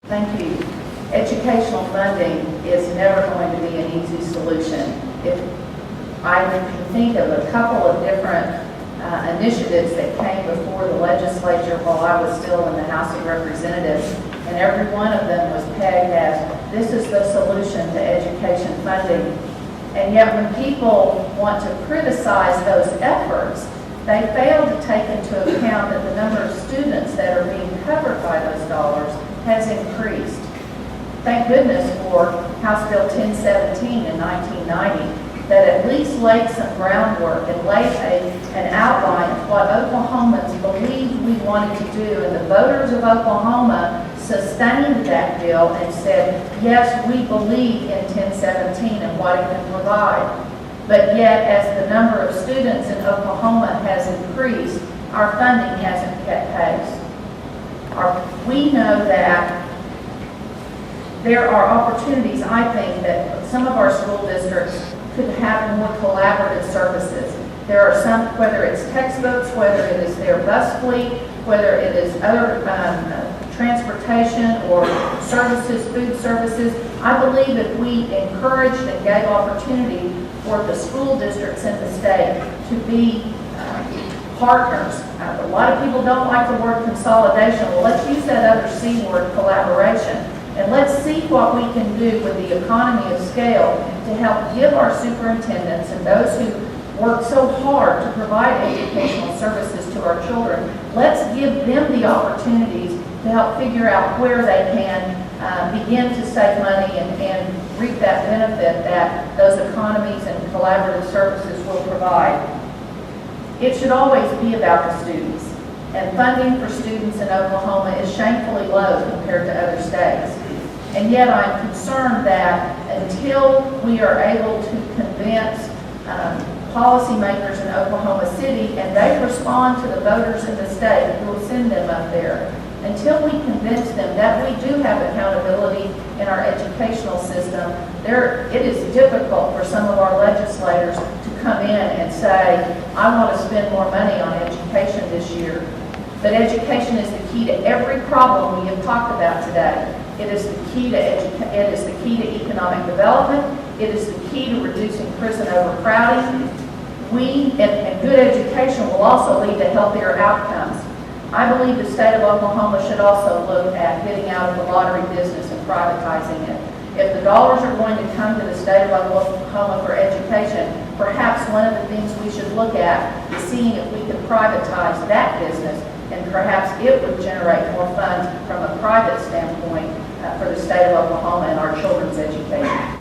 Thank you. Educational funding is never going to be an easy solution. If I can think of a couple of different initiatives that came before the legislature while I was still in the House of Representatives, and every one of them was pegged as, this is the solution to education funding. And yet when people want to criticize those efforts, they fail to take into account that the number of students that are being covered by those dollars has increased. Thank goodness for House Bill 1017 in 1990 that at least laid some groundwork and laid an outline of what Oklahomans believed we wanted to do. And the voters of Oklahoma sustained that bill and said, yes, we believe in 1017 and what it can provide. But yet, as the number of students in Oklahoma has increased, our funding hasn't kept pace. We know that there are opportunities, I think, that some of our school districts could have more collaborative services. There are some, whether it's textbooks, whether it is their bus fleet, whether it is other transportation or services, food services. I believe if we encouraged and gave opportunity for the school districts in the state to be partners. A lot of people don't like the word consolidation. Well, let's use that other C word, collaboration. And let's see what we can do with the economy of scale to help give our superintendents and those who work so hard to provide educational services to our children, let's give them the opportunities to help figure out where they can begin to save money and reap that benefit that those economies and collaborative services will provide. It should always be about the students, and funding for students in Oklahoma is shamefully low compared to other states. And yet I'm concerned that until we are able to convince policymakers in Oklahoma City, and they respond to the voters in the state who will send them up there, until we convince them that we do have accountability in our educational system, it is difficult for some of our legislators to come in and say, I want to spend more money on education this year. But education is the key to every problem we have talked about today. It is the key to economic development. It is the key to reducing prison overcrowding. And good education will also lead to healthier outcomes. I believe the state of Oklahoma should also look at getting out of the lottery business and privatizing it. If the dollars are going to come to the state of Oklahoma for education, perhaps one of the things we should look at is seeing if we can privatize that business, and perhaps it would generate more funds from a private standpoint for the state of Oklahoma and our children's education.